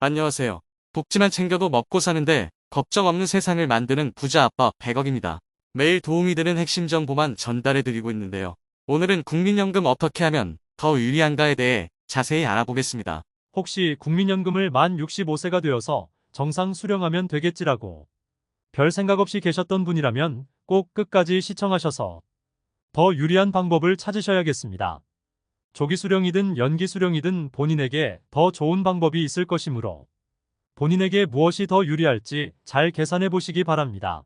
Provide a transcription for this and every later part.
안녕하세요. 복지만 챙겨도 먹고 사는데 걱정 없는 세상을 만드는 부자 아빠 100억입니다. 매일 도움이 되는 핵심 정보만 전달해드리고 있는데요. 오늘은 국민연금 어떻게 하면 더 유리한가에 대해 자세히 알아보겠습니다. 혹시 국민연금을 만 65세가 되어서 정상 수령하면 되겠지라고 별 생각 없이 계셨던 분이라면 꼭 끝까지 시청하셔서 더 유리한 방법을 찾으셔야겠습니다. 조기 수령이든 연기 수령이든 본인에게 더 좋은 방법이 있을 것이므로 본인에게 무엇이 더 유리할지 잘 계산해 보시기 바랍니다.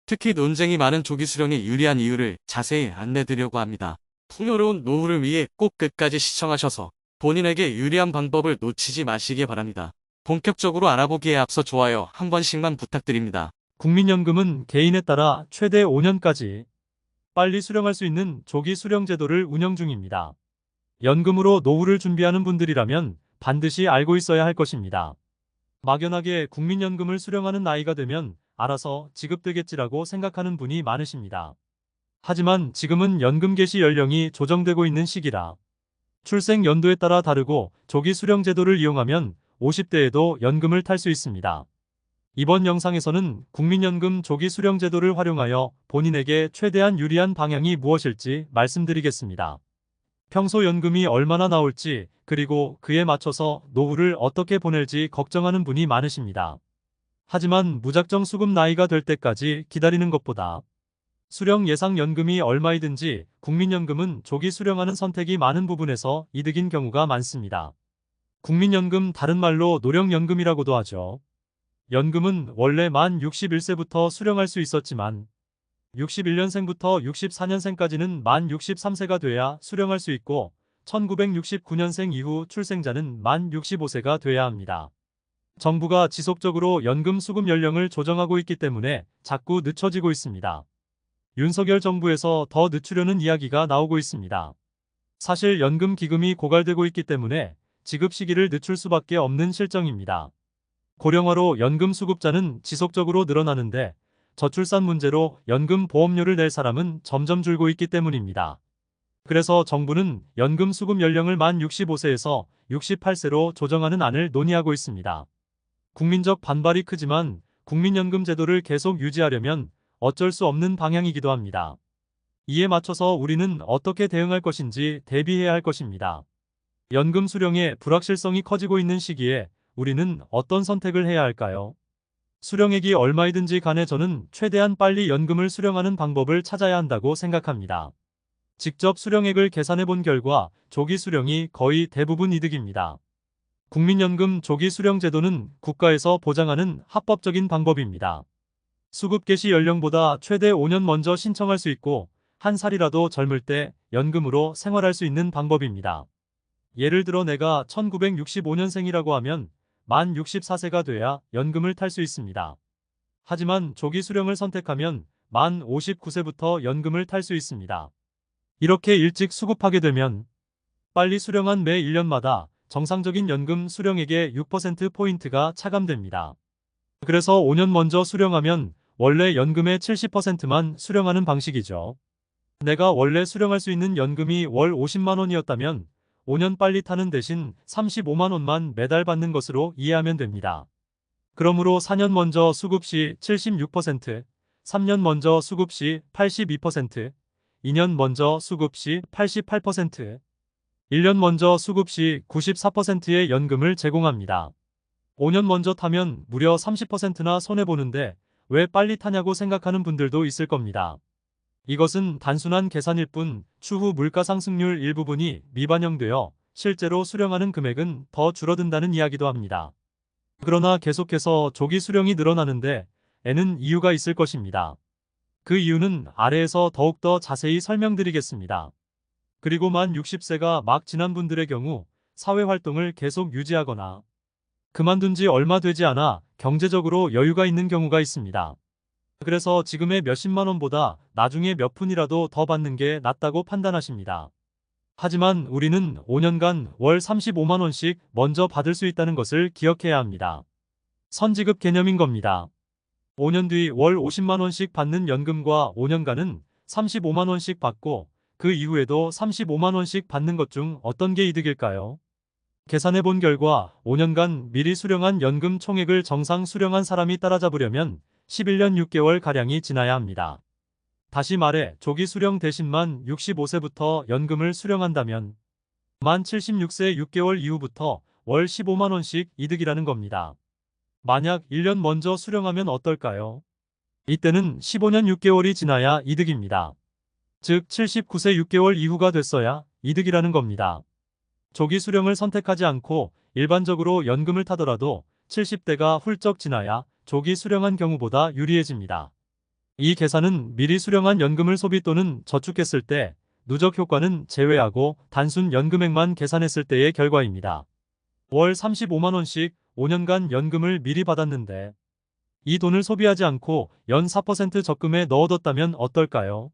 특히 논쟁이 많은 조기 수령이 유리한 이유를 자세히 안내드리려고 합니다. 풍요로운 노후를 위해 꼭 끝까지 시청하셔서 본인에게 유리한 방법을 놓치지 마시기 바랍니다. 본격적으로 알아보기에 앞서 좋아요 한 번씩만 부탁드립니다. 국민연금은 개인에 따라 최대 5년까지 빨리 수령할 수 있는 조기 수령 제도를 운영 중입니다. 연금으로 노후를 준비하는 분들이라면 반드시 알고 있어야 할 것입니다. 막연하게 국민연금을 수령하는 나이가 되면 알아서 지급되겠지라고 생각하는 분이 많으십니다. 하지만 지금은 연금 개시 연령이 조정되고 있는 시기라 출생 연도에 따라 다르고 조기 수령 제도를 이용하면 50대에도 연금을 탈 수 있습니다. 이번 영상에서는 국민연금 조기 수령 제도를 활용하여 본인에게 최대한 유리한 방향이 무엇일지 말씀드리겠습니다. 평소 연금이 얼마나 나올지 그리고 그에 맞춰서 노후를 어떻게 보낼지 걱정하는 분이 많으십니다. 하지만 무작정 수급 나이가 될 때까지 기다리는 것보다 수령 예상 연금이 얼마이든지 국민연금은 조기 수령하는 선택이 많은 부분에서 이득인 경우가 많습니다. 국민연금 다른 말로 노령연금이라고도 하죠. 연금은 원래 만 61세부터 수령할 수 있었지만 61년생부터 64년생까지는 만 63세가 돼야 수령할 수 있고 1969년생 이후 출생자는 만 65세가 돼야 합니다. 정부가 지속적으로 연금 수급 연령을 조정하고 있기 때문에 자꾸 늦춰지고 있습니다. 윤석열 정부에서 더 늦추려는 이야기가 나오고 있습니다. 사실 연금 기금이 고갈되고 있기 때문에 지급 시기를 늦출 수밖에 없는 실정입니다. 고령화로 연금 수급자는 지속적으로 늘어나는데 저출산 문제로 연금 보험료를 낼 사람은 점점 줄고 있기 때문입니다. 그래서 정부는 연금 수급 연령을 만 65세에서 68세로 조정하는 안을 논의하고 있습니다. 국민적 반발이 크지만 국민연금 제도를 계속 유지하려면 어쩔 수 없는 방향이기도 합니다. 이에 맞춰서 우리는 어떻게 대응할 것인지 대비해야 할 것입니다. 연금 수령의 불확실성이 커지고 있는 시기에 우리는 어떤 선택을 해야 할까요? 수령액이 얼마이든지 간에 저는 최대한 빨리 연금을 수령하는 방법을 찾아야 한다고 생각합니다. 직접 수령액을 계산해 본 결과 조기 수령이 거의 대부분 이득입니다. 국민연금 조기 수령 제도는 국가에서 보장하는 합법적인 방법입니다. 수급 개시 연령보다 최대 5년 먼저 신청할 수 있고 한 살이라도 젊을 때 연금으로 생활할 수 있는 방법입니다. 예를 들어 내가 1965년생이라고 하면 만 64세가 돼야 연금을 탈 수 있습니다. 하지만 조기 수령을 선택하면 만 59세부터 연금을 탈 수 있습니다. 이렇게 일찍 수급하게 되면 빨리 수령한 매 1년마다 정상적인 연금 수령액의 6%포인트가 차감됩니다. 그래서 5년 먼저 수령하면 원래 연금의 70%만 수령하는 방식이죠. 내가 원래 수령할 수 있는 연금이 월 50만 원이었다면 5년 빨리 타는 대신 35만 원만 매달 받는 것으로 이해하면 됩니다. 그러므로 4년 먼저 수급 시 76%, 3년 먼저 수급 시 82%, 2년 먼저 수급 시 88%, 1년 먼저 수급 시 94%의 연금을 제공합니다. 5년 먼저 타면 무려 30%나 손해보는데 왜 빨리 타냐고 생각하는 분들도 있을 겁니다. 이것은 단순한 계산일 뿐 추후 물가 상승률 일부분이 미반영되어 실제로 수령하는 금액은 더 줄어든다는 이야기도 합니다. 그러나 계속해서 조기 수령이 늘어나는데 에는 이유가 있을 것입니다. 그 이유는 아래에서 더욱더 자세히 설명드리겠습니다. 그리고 만 60세가 막 지난 분들의 경우 사회활동을 계속 유지하거나 그만둔 지 얼마 되지 않아 경제적으로 여유가 있는 경우가 있습니다. 그래서 지금의 몇십만 원보다 나중에 몇 푼이라도 더 받는 게 낫다고 판단하십니다. 하지만 우리는 5년간 월 35만 원씩 먼저 받을 수 있다는 것을 기억해야 합니다. 선지급 개념인 겁니다. 5년 뒤 월 50만 원씩 받는 연금과 5년간은 35만 원씩 받고 그 이후에도 35만 원씩 받는 것 중 어떤 게 이득일까요? 계산해 본 결과 5년간 미리 수령한 연금 총액을 정상 수령한 사람이 따라잡으려면 11년 6개월 가량이 지나야 합니다. 다시 말해 조기 수령 대신 만 65세부터 연금을 수령한다면 만 76세 6개월 이후부터 월 15만 원씩 이득이라는 겁니다. 만약 1년 먼저 수령하면 어떨까요? 이때는 15년 6개월이 지나야 이득입니다. 즉 79세 6개월 이후가 됐어야 이득이라는 겁니다. 조기 수령을 선택하지 않고 일반적으로 연금을 타더라도 70대가 훌쩍 지나야 조기 수령한 경우보다 유리해집니다. 이 계산은 미리 수령한 연금을 소비 또는 저축했을 때 누적 효과는 제외하고 단순 연금액만 계산했을 때의 결과입니다. 월 35만 원씩 5년간 연금을 미리 받았는데 이 돈을 소비하지 않고 연 4% 적금에 넣어뒀다면 어떨까요?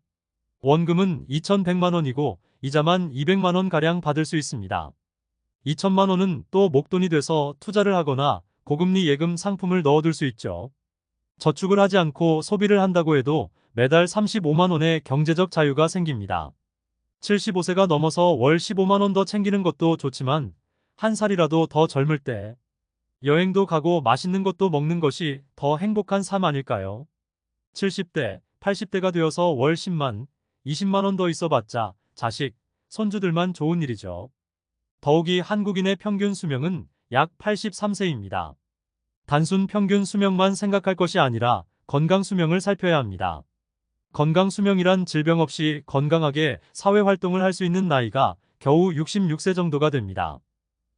원금은 2,100만 원이고 이자만 200만 원 가량 받을 수 있습니다. 2천만 원은 또 목돈이 돼서 투자를 하거나 고금리 예금 상품을 넣어둘 수 있죠. 저축을 하지 않고 소비를 한다고 해도 매달 35만 원의 경제적 자유가 생깁니다. 75세가 넘어서 월 15만 원 더 챙기는 것도 좋지만 한 살이라도 더 젊을 때 여행도 가고 맛있는 것도 먹는 것이 더 행복한 삶 아닐까요? 70대, 80대가 되어서 월 10만, 20만 원 더 있어봤자 자식, 손주들만 좋은 일이죠. 더욱이 한국인의 평균 수명은 약 83세입니다. 단순 평균 수명만 생각할 것이 아니라 건강 수명을 살펴야 합니다. 건강 수명이란 질병 없이 건강하게 사회활동을 할 수 있는 나이가 겨우 66세 정도가 됩니다.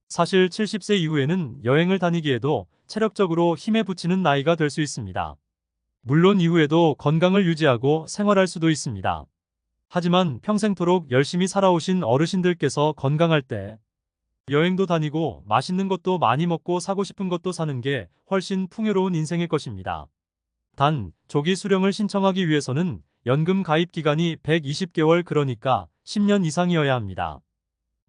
사실 70세 이후에는 여행을 다니기에도 체력적으로 힘에 부치는 나이가 될 수 있습니다. 물론 이후에도 건강을 유지하고 생활할 수도 있습니다. 하지만 평생토록 열심히 살아오신 어르신들께서 건강할 때 여행도 다니고 맛있는 것도 많이 먹고 사고 싶은 것도 사는 게 훨씬 풍요로운 인생일 것입니다. 단, 조기 수령을 신청하기 위해서는 연금 가입 기간이 120개월 그러니까 10년 이상이어야 합니다.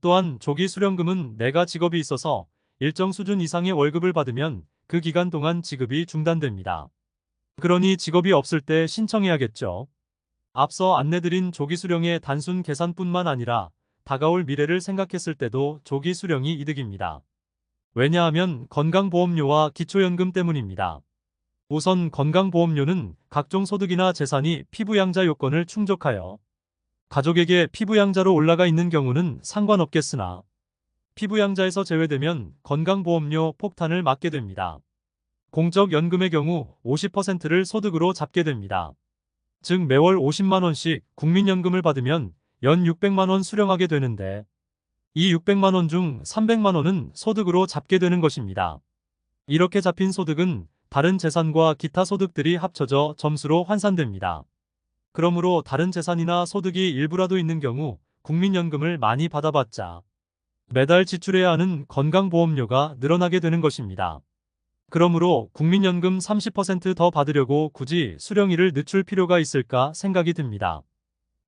또한 조기 수령금은 내가 직업이 있어서 일정 수준 이상의 월급을 받으면 그 기간 동안 지급이 중단됩니다. 그러니 직업이 없을 때 신청해야겠죠. 앞서 안내드린 조기 수령의 단순 계산뿐만 아니라 다가올 미래를 생각했을 때도 조기 수령이 이득입니다. 왜냐하면 건강보험료와 기초연금 때문입니다. 우선 건강보험료는 각종 소득이나 재산이 피부양자 요건을 충족하여 가족에게 피부양자로 올라가 있는 경우는 상관없겠으나 피부양자에서 제외되면 건강보험료 폭탄을 맞게 됩니다. 공적연금의 경우 50%를 소득으로 잡게 됩니다. 즉 매월 50만 원씩 국민연금을 받으면 연 600만 원 수령하게 되는데 이 600만 원 중 300만 원은 소득으로 잡게 되는 것입니다. 이렇게 잡힌 소득은 다른 재산과 기타 소득들이 합쳐져 점수로 환산됩니다. 그러므로 다른 재산이나 소득이 일부라도 있는 경우 국민연금을 많이 받아봤자 매달 지출해야 하는 건강보험료가 늘어나게 되는 것입니다. 그러므로 국민연금 30% 더 받으려고 굳이 수령일을 늦출 필요가 있을까 생각이 듭니다.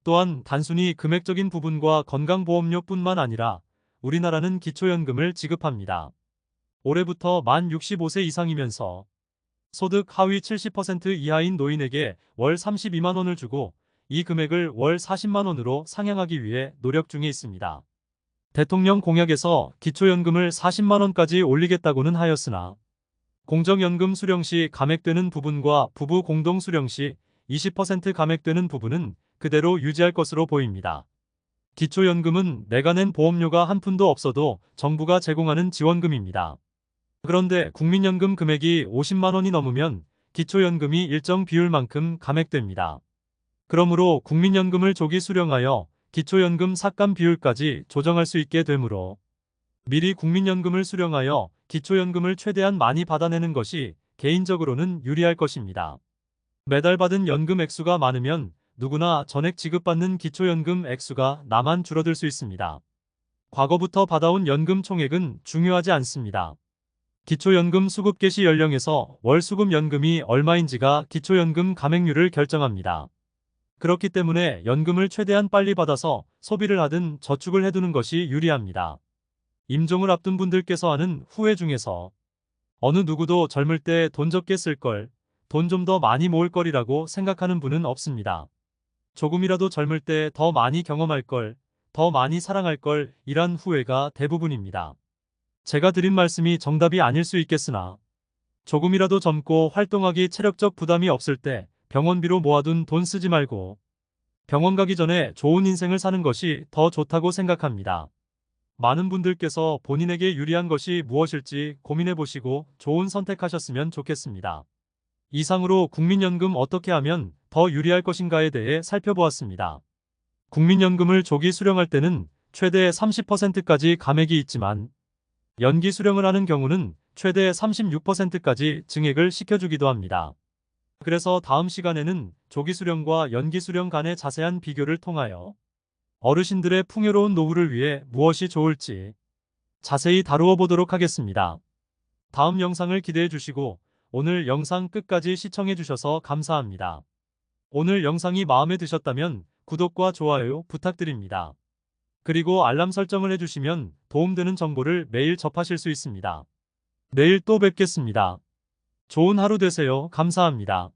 또한 단순히 금액적인 부분과 건강보험료뿐만 아니라 우리나라는 기초연금을 지급합니다. 올해부터 만 65세 이상이면서 소득 하위 70% 이하인 노인에게 월 32만 원을 주고 이 금액을 월 40만 원으로 상향하기 위해 노력 중에 있습니다. 대통령 공약에서 기초연금을 40만 원까지 올리겠다고는 하였으나 공적연금 수령 시 감액되는 부분과 부부 공동 수령 시 20% 감액되는 부분은 그대로 유지할 것으로 보입니다. 기초연금은 내가 낸 보험료가 한 푼도 없어도 정부가 제공하는 지원금입니다. 그런데 국민연금 금액이 50만 원이 넘으면 기초연금이 일정 비율만큼 감액됩니다. 그러므로 국민연금을 조기 수령하여 기초연금 삭감 비율까지 조정할 수 있게 되므로 미리 국민연금을 수령하여 기초연금을 최대한 많이 받아내는 것이 개인적으로는 유리할 것입니다. 매달 받은 연금 액수가 많으면 누구나 전액 지급받는 기초연금 액수가 나만 줄어들 수 있습니다. 과거부터 받아온 연금 총액은 중요하지 않습니다. 기초연금 수급 개시 연령에서 월 수급 연금이 얼마인지가 기초연금 감액률을 결정합니다. 그렇기 때문에 연금을 최대한 빨리 받아서 소비를 하든 저축을 해두는 것이 유리합니다. 임종을 앞둔 분들께서 하는 후회 중에서 어느 누구도 젊을 때 돈 적게 쓸 걸, 돈 좀 더 많이 모을 거리라고 생각하는 분은 없습니다. 조금이라도 젊을 때 더 많이 경험할 걸, 더 많이 사랑할 걸 이란 후회가 대부분입니다. 제가 드린 말씀이 정답이 아닐 수 있겠으나 조금이라도 젊고 활동하기 체력적 부담이 없을 때 병원비로 모아둔 돈 쓰지 말고 병원 가기 전에 좋은 인생을 사는 것이 더 좋다고 생각합니다. 많은 분들께서 본인에게 유리한 것이 무엇일지 고민해 보시고 좋은 선택하셨으면 좋겠습니다. 이상으로 국민연금 어떻게 하면 더 유리할 것인가에 대해 살펴보았습니다. 국민연금을 조기 수령할 때는 최대 30%까지 감액이 있지만 연기 수령을 하는 경우는 최대 36%까지 증액을 시켜주기도 합니다. 그래서 다음 시간에는 조기 수령과 연기 수령 간의 자세한 비교를 통하여 어르신들의 풍요로운 노후를 위해 무엇이 좋을지 자세히 다루어 보도록 하겠습니다. 다음 영상을 기대해 주시고 오늘 영상 끝까지 시청해 주셔서 감사합니다. 오늘 영상이 마음에 드셨다면 구독과 좋아요 부탁드립니다. 그리고 알람 설정을 해주시면 도움되는 정보를 매일 접하실 수 있습니다. 내일 또 뵙겠습니다. 좋은 하루 되세요. 감사합니다.